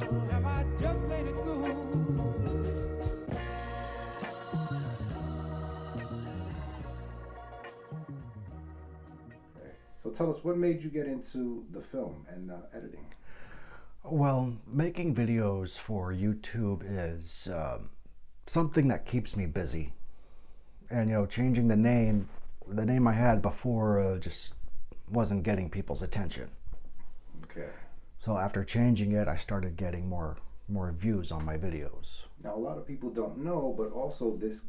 Have I just played it cool? Okay. So tell us, what made you get into the film and editing? Well, making videos for YouTube is something that keeps me busy. And, changing the name I had before just wasn't getting people's attention. Okay. So after changing it, I started getting more views on my videos. Now, a lot of people don't know, but also this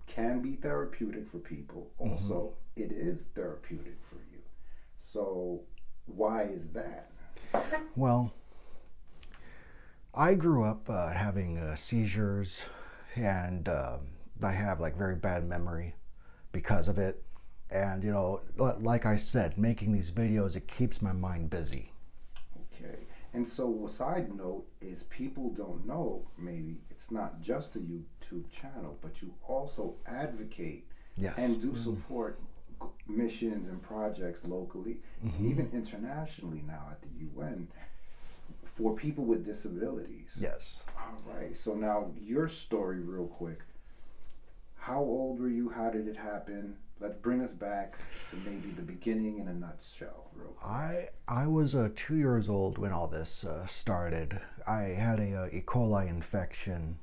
can be therapeutic for people. Hmm. Also, it is therapeutic for you. So, why is that? Well, I grew up having seizures, and I have like very bad memory because of it. And like I said, making these videos, it keeps my mind busy. Okay. And so, a side note is people don't know, maybe it's not just a YouTube channel, but you also advocate Yes. and do support missions and projects locally and Mm-hmm. even internationally now at the UN for people with disabilities. Yes. All right. So now your story, real quick. How old were you? How did it happen? Let's bring us back to maybe the beginning in a nutshell, real quick. I was 2 years old when all this started. I had a E. coli infection,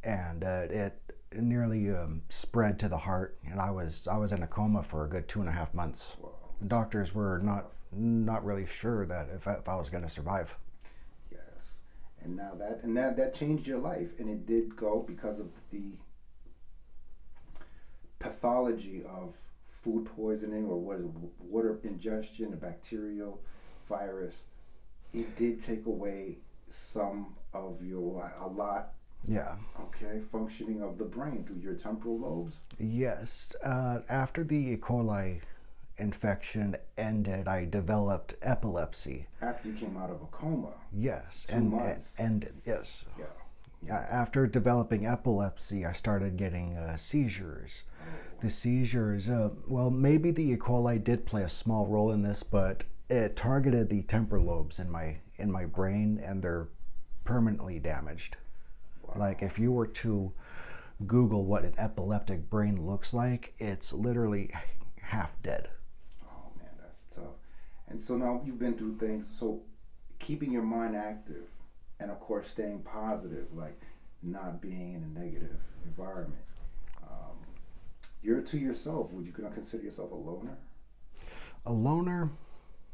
and it nearly spread to the heart, and I was in a coma for a good 2.5 months. Well, The doctors were not really sure that if I was going to survive. yes. And now that changed your life, and it did go because of the pathology of food poisoning or what is water ingestion, a bacterial virus. It did take away some of your a lot. Yeah. Okay, functioning of the brain through your temporal lobes. Yes. After the E. coli infection ended, I developed epilepsy. After you came out of a coma, Yes, two and months. yes. Yeah, yeah. After developing epilepsy, I started getting seizures. Oh, The seizures, well, maybe the E. coli did play a small role in this, but it targeted the temporal lobes in my brain, and they're permanently damaged. wow. Like if you were to Google what an epileptic brain looks like, it's literally half dead. Oh man, that's tough. And so now you've been through things. So keeping your mind active, and of course staying positive, like not being in a negative environment. Um, you're to yourself. Would you consider yourself a loner? A loner,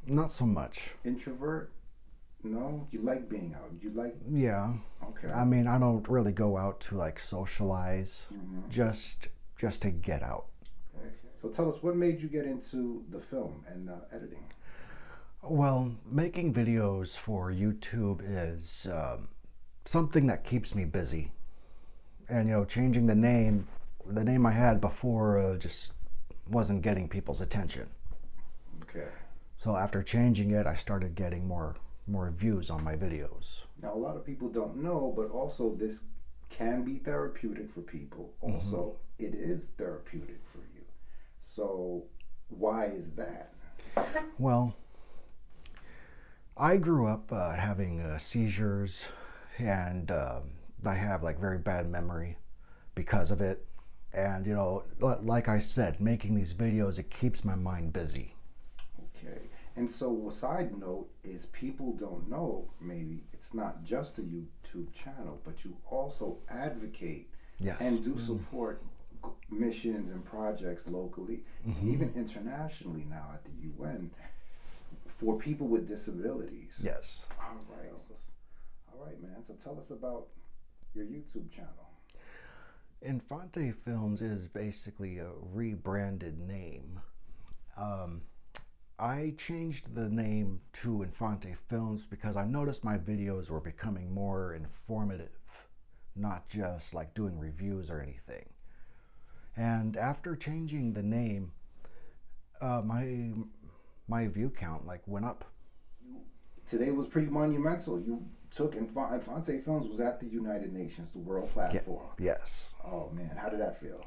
not so much. Introvert? No, you like being out. You like Yeah, okay. I mean, I don't really go out to like socialize, Mm-hmm. just to get out. Okay. So tell us, what made you get into the film and editing? Well, making videos for YouTube is something that keeps me busy. And changing the name I had before just wasn't getting people's attention. Okay. So after changing it, I started getting more views on my videos. Now a lot of people don't know, but also this can be therapeutic for people. Hmm. Also, it is therapeutic for you. So why is that? Well, I grew up having seizures, and I have like very bad memory because of it. And like I said, making these videos, it keeps my mind busy. Okay. And so a side note is people don't know, maybe it's not just a YouTube channel, but you also advocate Yes. and do support missions and projects locally and Mm-hmm. even internationally now at the UN for people with disabilities. Yes. All right. All right, man. So tell us about your YouTube channel. Infante Films is basically a rebranded name. Um, I changed the name to Infante Films because I noticed my videos were becoming more informative, not just like doing reviews or anything. And after changing the name, my view count like went up. You, today was pretty monumental. You took Infante Films was at the United Nations, the world Yeah. platform. Yes. Oh man, how did that feel?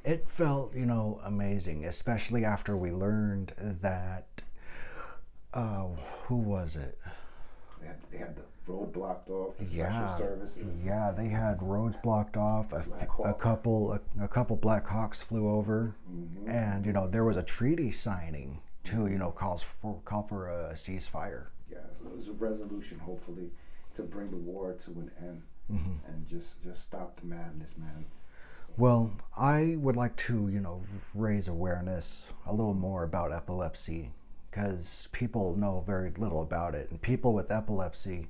It felt, amazing, especially after we learned that, uh, who was it? They had the road blocked off, the Yeah, special services. yeah, they had roads blocked off. Black A Hawk. couple Black Hawks flew over, Mhm. and there was a treaty signing to call for a ceasefire. Yeah, so it was a resolution, hopefully, to bring the war to an end and just stop the madness, man. Well, I would like to, raise awareness a little more about epilepsy because people know very little about it. And people with epilepsy,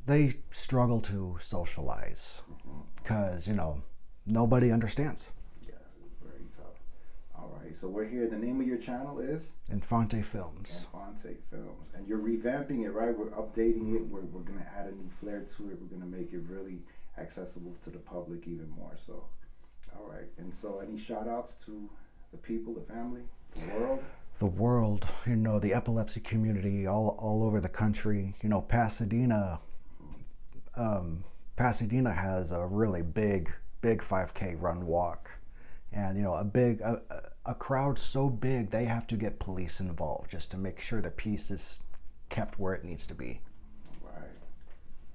they struggle to socialize because, nobody understands. Yeah, it's very tough. All right, so we're here. The name of your channel is Infante Films. Infante Films. And you're revamping it, right? We're updating it. We're going to add a new flair to it. We're going to make it really accessible to the public even more. So, all right. And so, any shout outs to the people, the family, the world? The world, the epilepsy community all over the country. Pasadena has a really big 5K run walk, and a crowd so big they have to get police involved just to make sure the peace is kept where it needs to be. Right.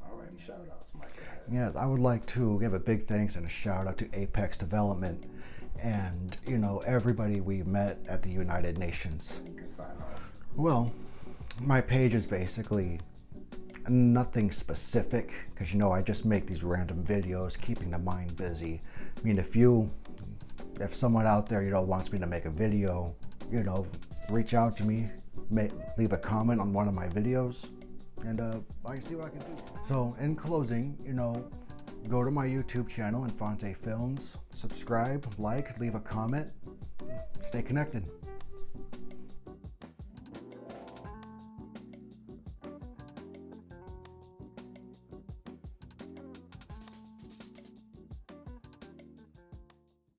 All right. Any shout outs, Mike? Yes, I would like to give a big thanks and a shout out to Apex Development and everybody we met at the United Nations. You can sign off. Well, my page is basically nothing specific because I just make these random videos, keeping the mind busy. I mean, if someone out there wants me to make a video, reach out to me, leave a comment on one of my videos, and I can see what I can do. So in closing, go to my YouTube channel, Infante Films, subscribe, like, leave a comment, stay connected.